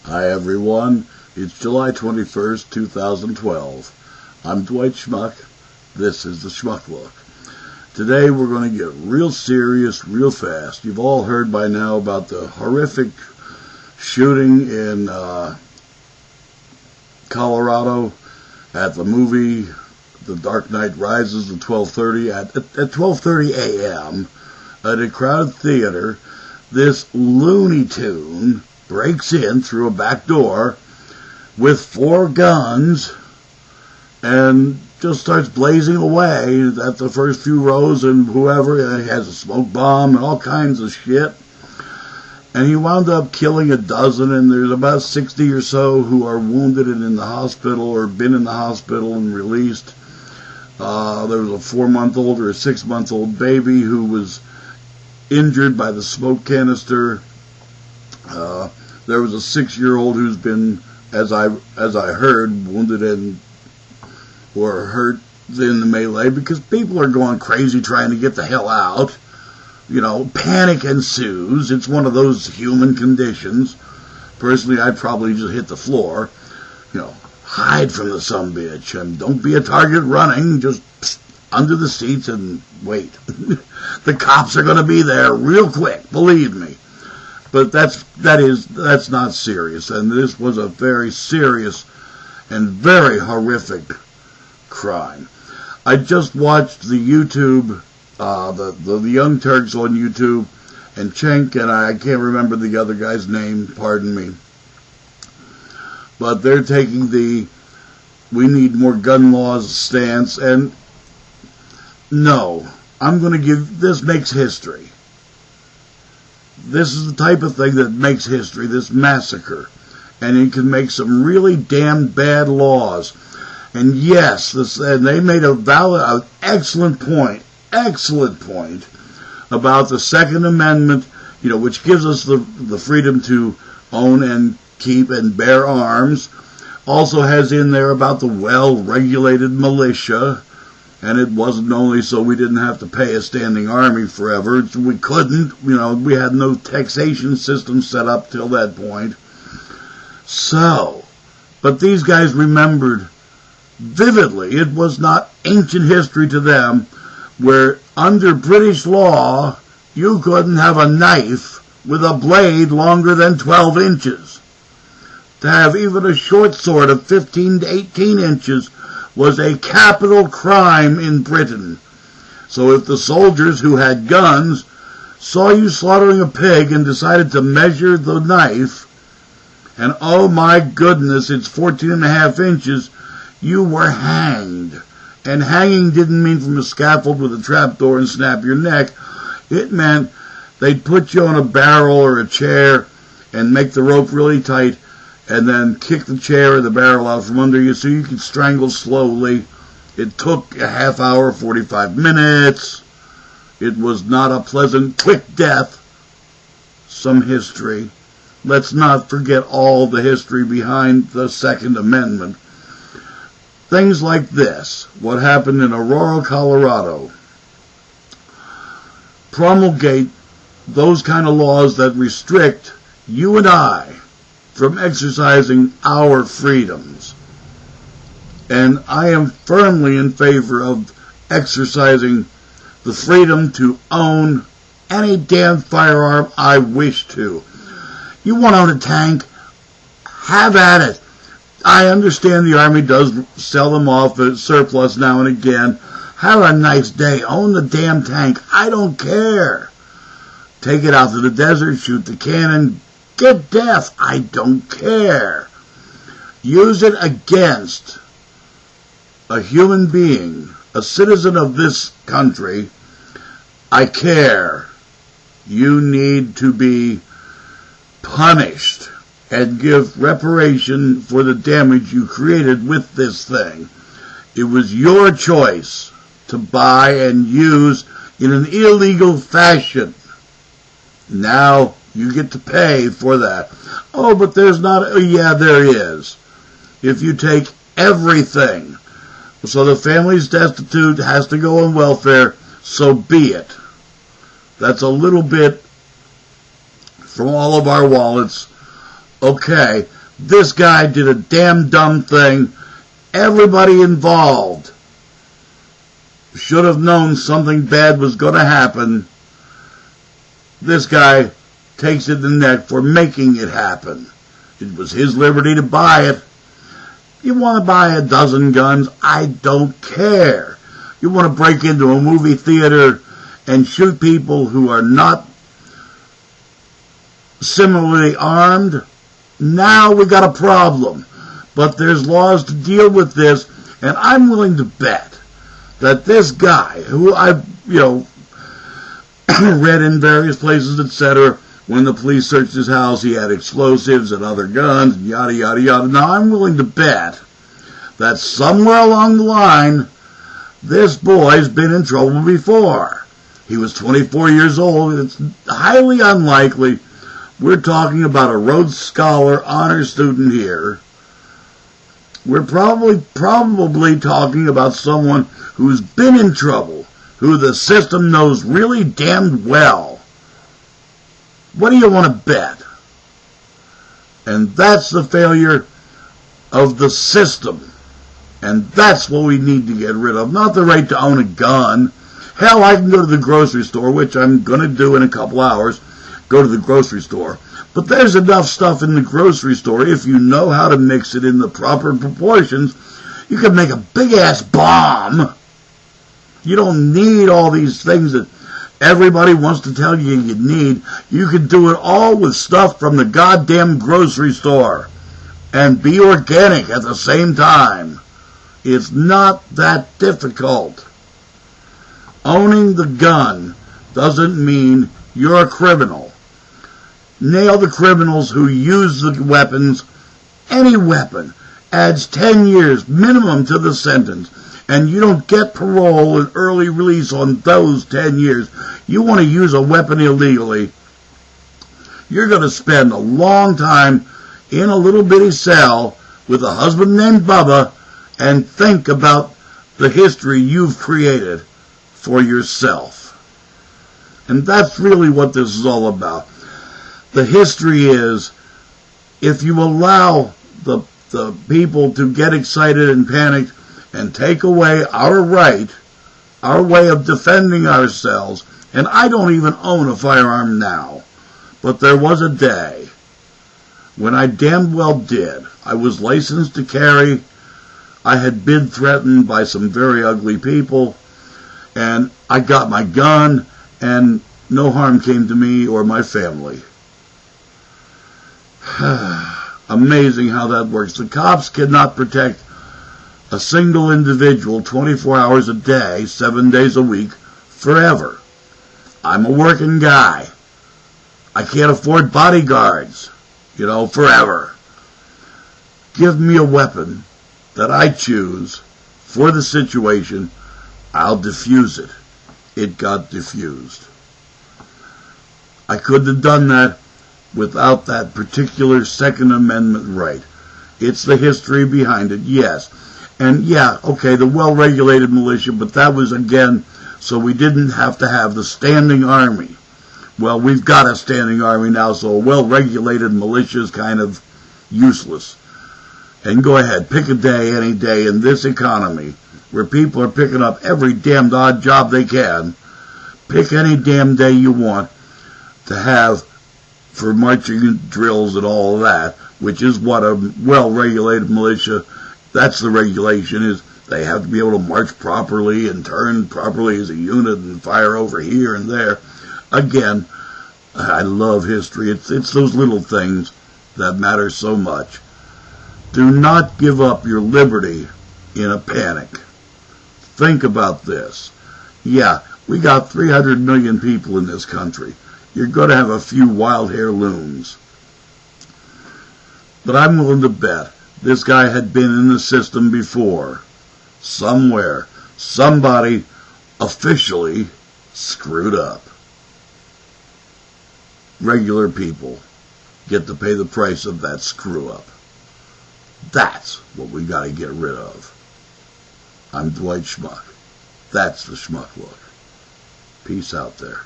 Hi everyone, it's July 21st, 2012. I'm Dwight Schmuck. This is the Schmuck Look. Today we're going to get real serious, real fast. You've all heard by now about the horrific shooting in Colorado at the movie The Dark Knight Rises at 12:30 at 12:30 a.m. at a crowded theater. This Looney Tune breaks in through a back door with 4 guns and just starts blazing away at the first few rows, and whoever has a smoke bomb and all kinds of shit. And he wound up killing a dozen, and there's about 60 or so who are wounded and in the hospital or been in the hospital and released. There was a 4-month-old or a 6-month-old baby who was injured by the smoke canister. There was a 6-year-old who's been, as I heard, wounded and or hurt in the melee because people are going crazy trying to get the hell out. You know, panic ensues. It's one of those human conditions. Personally, I'd probably just hit the floor. You know, hide from the sumbitch and don't be a target running. Just under the seats and wait. The cops are going to be there real quick, believe me. But that's not serious, and this was a very serious and very horrific crime. I just watched the YouTube, the Young Turks on YouTube, and Cenk, and I can't remember the other guy's name, pardon me. But they're taking the we need more gun laws stance, and no, I'm going to give, this makes history. This is the type of thing that makes history, this massacre. And it can make some really damn bad laws. And yes, and they made an excellent point about the Second Amendment, you know, which gives us the freedom to own and keep and bear arms. Also has in there about the well-regulated militia. And it wasn't only so we didn't have to pay a standing army forever. We couldn't. You know, we had no taxation system set up till that point. So, but these guys remembered vividly, it was not ancient history to them, where under British law, you couldn't have a knife with a blade longer than 12 inches. To have even a short sword of 15 to 18 inches was a capital crime in Britain. So if the soldiers who had guns saw you slaughtering a pig and decided to measure the knife, and oh my goodness, it's 14.5 inches, you were hanged. And hanging didn't mean from a scaffold with a trapdoor and snap your neck. It meant they'd put you on a barrel or a chair and make the rope really tight, and then kick the chair or the barrel out from under you so you could strangle slowly. It took a half hour, 45 minutes. It was not a pleasant, quick death. Some history. Let's not forget all the history behind the Second Amendment. Things like this, what happened in Aurora, Colorado, promulgate those kind of laws that restrict you and I from exercising our freedoms. And I am firmly in favor of exercising the freedom to own any damn firearm I wish to. You want to own a tank? Have at it. I understand the Army does sell them off at surplus now and again. Have a nice day. Own the damn tank. I don't care. Take it out to the desert, shoot the cannon, get death. I don't care. Use it against a human being, a citizen of this country. I care. You need to be punished and give reparation for the damage you created with this thing. It was your choice to buy and use in an illegal fashion. Now you get to pay for that. Oh, but there's not... Oh, yeah, there is. If you take everything, so the family's destitute, has to go on welfare, so be it. That's a little bit from all of our wallets Okay, this guy did a damn dumb thing. Everybody involved should have known something bad was going to happen. This guy takes it in the neck for making it happen. It was his liberty to buy it. You want to buy a dozen guns? I don't care. You want to break into a movie theater and shoot people who are not similarly armed? Now we got a problem. But there's laws to deal with this, and I'm willing to bet that this guy, who I've, read in various places, etc., when the police searched his house, he had explosives and other guns, and yada, yada, yada. Now, I'm willing to bet that somewhere along the line, this boy's been in trouble before. He was 24 years old. It's highly unlikely. We're talking about a Rhodes Scholar honor student here. We're probably talking about someone who's been in trouble, who the system knows really damn well. What do you want to bet? And that's the failure of the system. And that's what we need to get rid of. Not the right to own a gun. Hell, I can go to the grocery store, which I'm going to do in a couple hours, go to the grocery store. But there's enough stuff in the grocery store, if you know how to mix it in the proper proportions, you can make a big-ass bomb. You don't need all these things that everybody wants to tell you you need. You can do it all with stuff from the goddamn grocery store and be organic at the same time. It's not that difficult. Owning the gun doesn't mean you're a criminal. Nail the criminals who use the weapons. Any weapon adds 10 years minimum to the sentence, and you don't get parole and early release on those 10 years. You want to use a weapon illegally, you're going to spend a long time in a little bitty cell with a husband named Bubba and think about the history you've created for yourself. And that's really what this is all about. The history is, if you allow the people to get excited and panicked and take away our right, our way of defending ourselves, and I don't even own a firearm now, but there was a day when I damn well did. I was licensed to carry. I had been threatened by some very ugly people, and I got my gun, and no harm came to me or my family. Amazing how that works. The cops cannot protect a single individual 24 hours a day, 7 days a week, forever. I'm a working guy. I can't afford bodyguards, forever. Give me a weapon that I choose for the situation, I'll defuse it. It got diffused. I couldn't have done that without that particular Second Amendment right. It's the history behind it, yes. And yeah, okay, the well-regulated militia, but that was, again, so we didn't have to have the standing army. Well, we've got a standing army now, so a well-regulated militia is kind of useless. And go ahead, pick a day, any day in this economy where people are picking up every damned odd job they can. Pick any damn day you want to have for marching drills and all of that, which is what a well-regulated militia, that's the regulation, is they have to be able to march properly and turn properly as a unit and fire over here and there. Again, I love history. It's those little things that matter so much. Do not give up your liberty in a panic. Think about this. Yeah, we got 300 million people in this country. You're going to have a few wild hair loons. But I'm willing to bet this guy had been in the system before. Somewhere, somebody officially screwed up. Regular people get to pay the price of that screw up. That's what we got to get rid of. I'm Dwight Schmuck. That's the Schmuck Look. Peace out there.